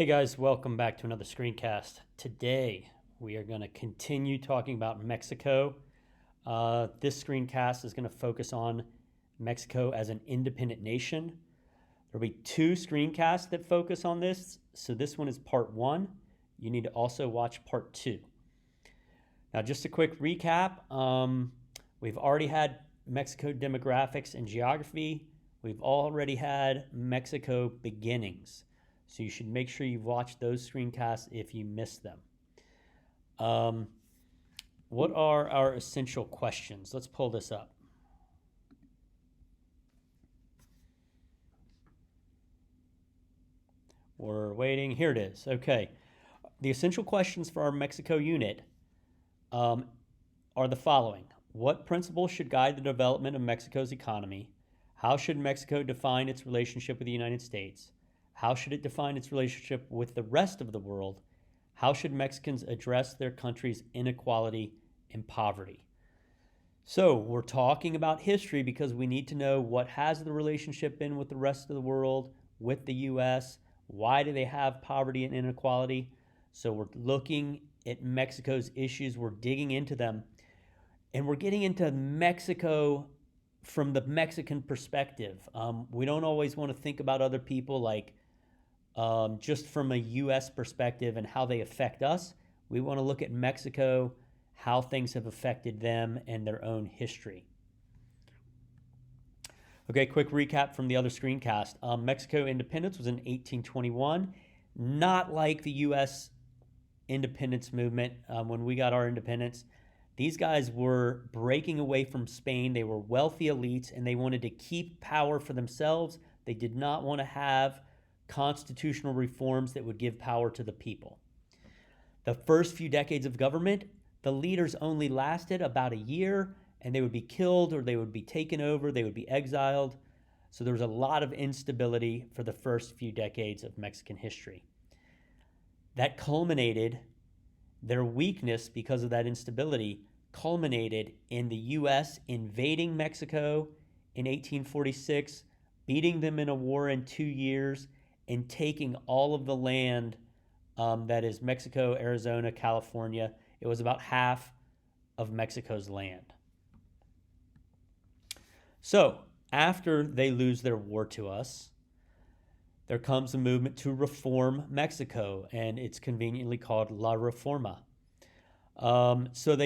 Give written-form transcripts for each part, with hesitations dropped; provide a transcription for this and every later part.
Hey guys, welcome back to another screencast. Today we are going to continue talking about Mexico. This screencast is going to focus on Mexico as an independent nation. There will be two screencasts that focus on this. So this one is part one. You need to also watch part two. Now, just a quick recap. We've already had Mexico demographics and geography. We've already had Mexico beginnings. So you should make sure you've watched those screencasts if you missed them. What are our essential questions? Let's pull this up. We're waiting. Here it is. Okay. The essential questions for our Mexico unit are the following. What principles should guide the development of Mexico's economy? How should Mexico define its relationship with the United States? How should it define its relationship with the rest of the world? How should Mexicans address their country's inequality and poverty? So we're talking about history because we need to know what has the relationship been with the rest of the world, with the U.S., why do they have poverty and inequality? So we're looking at Mexico's issues, we're digging into them, and we're getting into Mexico from the Mexican perspective. We don't always want to think about other people like just from a U.S. perspective and how they affect us. We want to look at Mexico, how things have affected them and their own history. Okay, quick recap from the other screencast. Mexico independence was in 1821, not like the U.S. independence movement when we got our independence. These guys were breaking away from Spain. They were wealthy elites, and they wanted to keep power for themselves. They did not want to have constitutional reforms that would give power to the people. The first few decades of government, the leaders only lasted about a year, and they would be killed or they would be taken over, they would be exiled. So there was a lot of instability for the first few decades of Mexican history. That culminated, their weakness because of that instability culminated in the U.S. invading Mexico in 1846, beating them in a war in 2 years, and taking all of the land that is Mexico, Arizona, California. It was about half of Mexico's land. So after they lose their war to us, there comes a movement to reform Mexico, and it's conveniently called La Reforma. So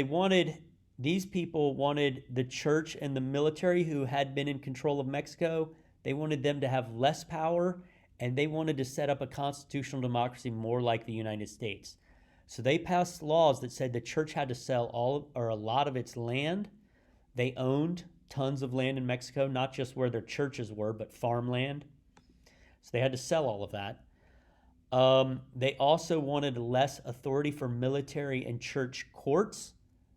these people wanted the church and the military who had been in control of Mexico, they wanted them to have less power, and they wanted to set up a constitutional democracy more like the United States. So they passed laws that said the church had to sell all or a lot of its land. They owned tons of land in Mexico, not just where their churches were, but farmland. So they had to sell all of that. They also wanted less authority for military and church courts.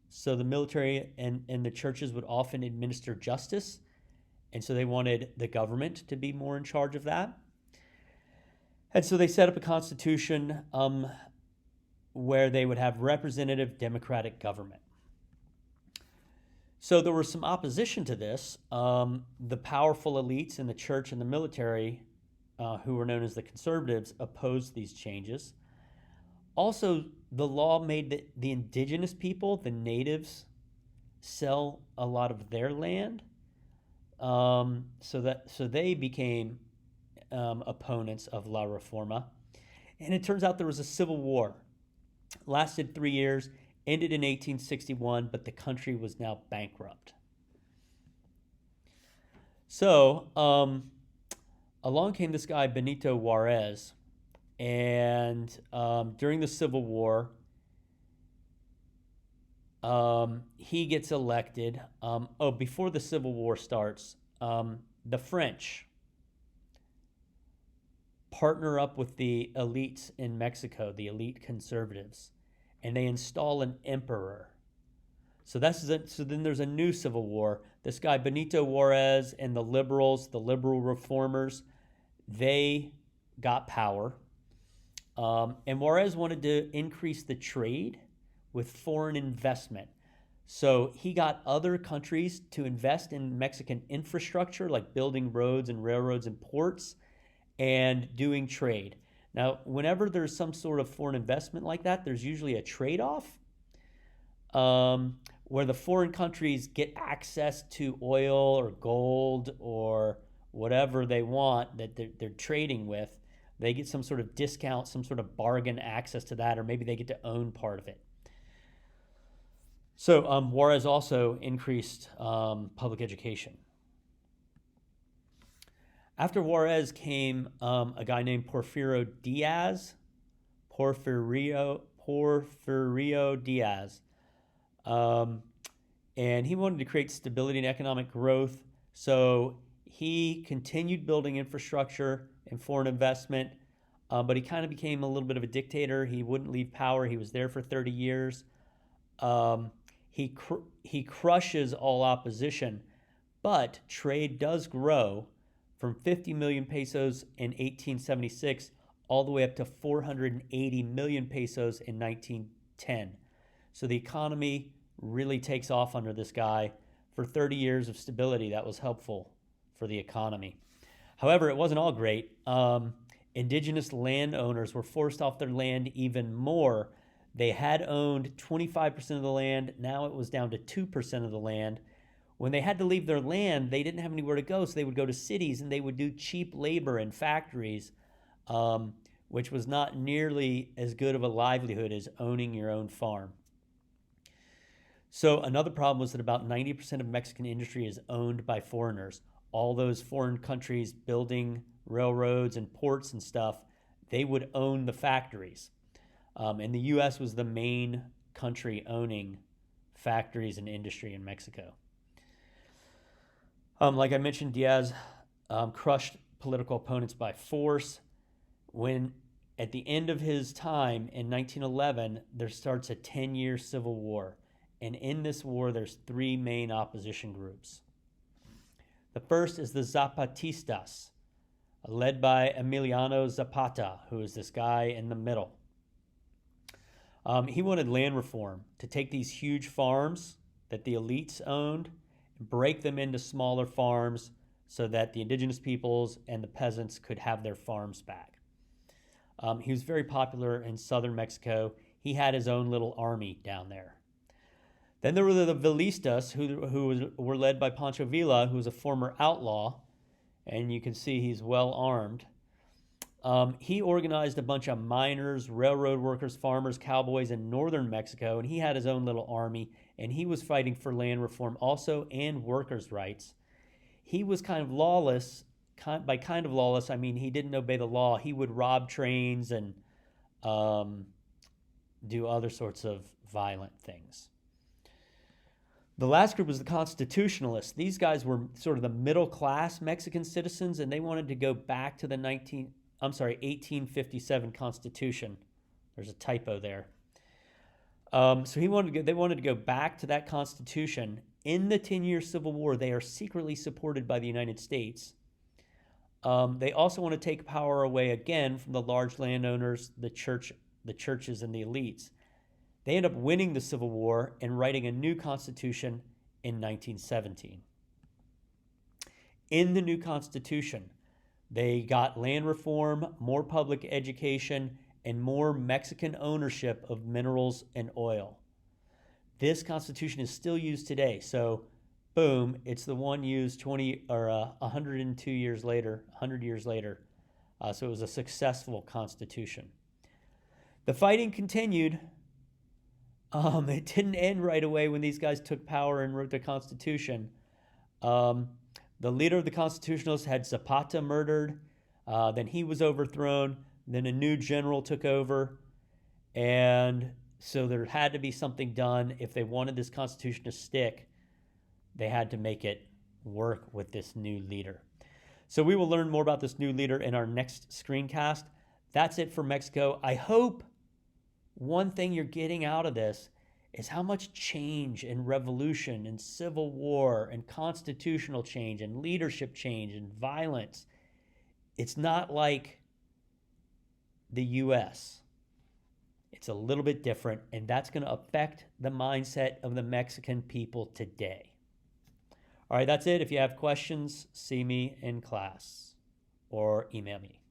So the military and the churches would often administer justice. And so they wanted the government to be more in charge of that. And so they set up a constitution where they would have representative democratic government. So there was some opposition to this. The powerful elites in the church and the military, who were known as the conservatives, opposed these changes. Also, the law made the indigenous people, the natives, sell a lot of their land. So they became opponents of La Reforma. And it turns out there was a civil war. Lasted 3 years, ended in 1861, but the country was now bankrupt. So along came this guy, Benito Juarez, and during the Civil War, he gets elected. Before the Civil War starts, the French partner up with the elites in Mexico, the elite conservatives, and they install an emperor. So then there's a new civil war. This guy, Benito Juarez, and the liberals, the liberal reformers, they got power. And Juarez wanted to increase the trade with foreign investment. So he got other countries to invest in Mexican infrastructure, like building roads and railroads and ports, and doing trade. Now, whenever there's some sort of foreign investment like that, there's usually a trade-off, where the foreign countries get access to oil or gold or whatever they want that they're trading with. They get some sort of discount, some sort of bargain access to that, or maybe they get to own part of it. So Juarez also increased public education. After Juarez came a guy named Porfirio Diaz. And he wanted to create stability and economic growth. So he continued building infrastructure and foreign investment, but he kind of became a little bit of a dictator. He wouldn't leave power. He was there for 30 years. He crushes all opposition, but trade does grow from 50 million pesos in 1876 all the way up to 480 million pesos in 1910. So the economy really takes off under this guy. For 30 years of stability, that was helpful for the economy. However, it wasn't all great. Indigenous landowners were forced off their land even more. They had owned 25% of the land. Now it was down to 2% of the land. When they had to leave their land, they didn't have anywhere to go, so they would go to cities and they would do cheap labor in factories, which was not nearly as good of a livelihood as owning your own farm. So another problem was that about 90% of Mexican industry is owned by foreigners. All those foreign countries building railroads and ports and stuff, they would own the factories. And the U.S. was the main country owning factories and industry in Mexico. Like I mentioned, Diaz crushed political opponents by force. When at the end of his time in 1911, there starts a 10-year civil war. And in this war, there's three main opposition groups. The first is the Zapatistas, led by Emiliano Zapata, who is this guy in the middle. He wanted land reform, to take these huge farms that the elites owned and break them into smaller farms so that the indigenous peoples and the peasants could have their farms back. He was very popular in southern Mexico. He had his own little army down there. Then there were the Villistas, who were led by Pancho Villa, who was a former outlaw, and you can see he's well armed. He organized a bunch of miners, railroad workers, farmers, cowboys in northern Mexico, and he had his own little army, and he was fighting for land reform also and workers' rights. He was kind of lawless. By kind of lawless, I mean he didn't obey the law. He would rob trains and do other sorts of violent things. The last group was the Constitutionalists. These guys were sort of the middle-class Mexican citizens, and they wanted to go back to the 1857 Constitution. There's a typo there. So they wanted to go back to that Constitution. In the 10-year Civil War, they are secretly supported by the United States. They also want to take power away again from the large landowners, the churches, and the elites. They end up winning the Civil War and writing a new constitution in 1917. In the new constitution, they got land reform, more public education, and more Mexican ownership of minerals and oil. This constitution is still used today. So, boom, it's the one used 102 years later, 100 years later. So it was a successful constitution. The fighting continued. It didn't end right away when these guys took power and wrote the Constitution. The leader of the Constitutionalists had Zapata murdered. Then he was overthrown. Then a new general took over. And so there had to be something done. If they wanted this Constitution to stick, they had to make it work with this new leader. So we will learn more about this new leader in our next screencast. That's it for Mexico. I hope one thing you're getting out of this is how much change and revolution and civil war and constitutional change and leadership change and violence. It's not like the U.S. It's a little bit different, and that's going to affect the mindset of the Mexican people today. All right, that's it. If you have questions, see me in class or email me.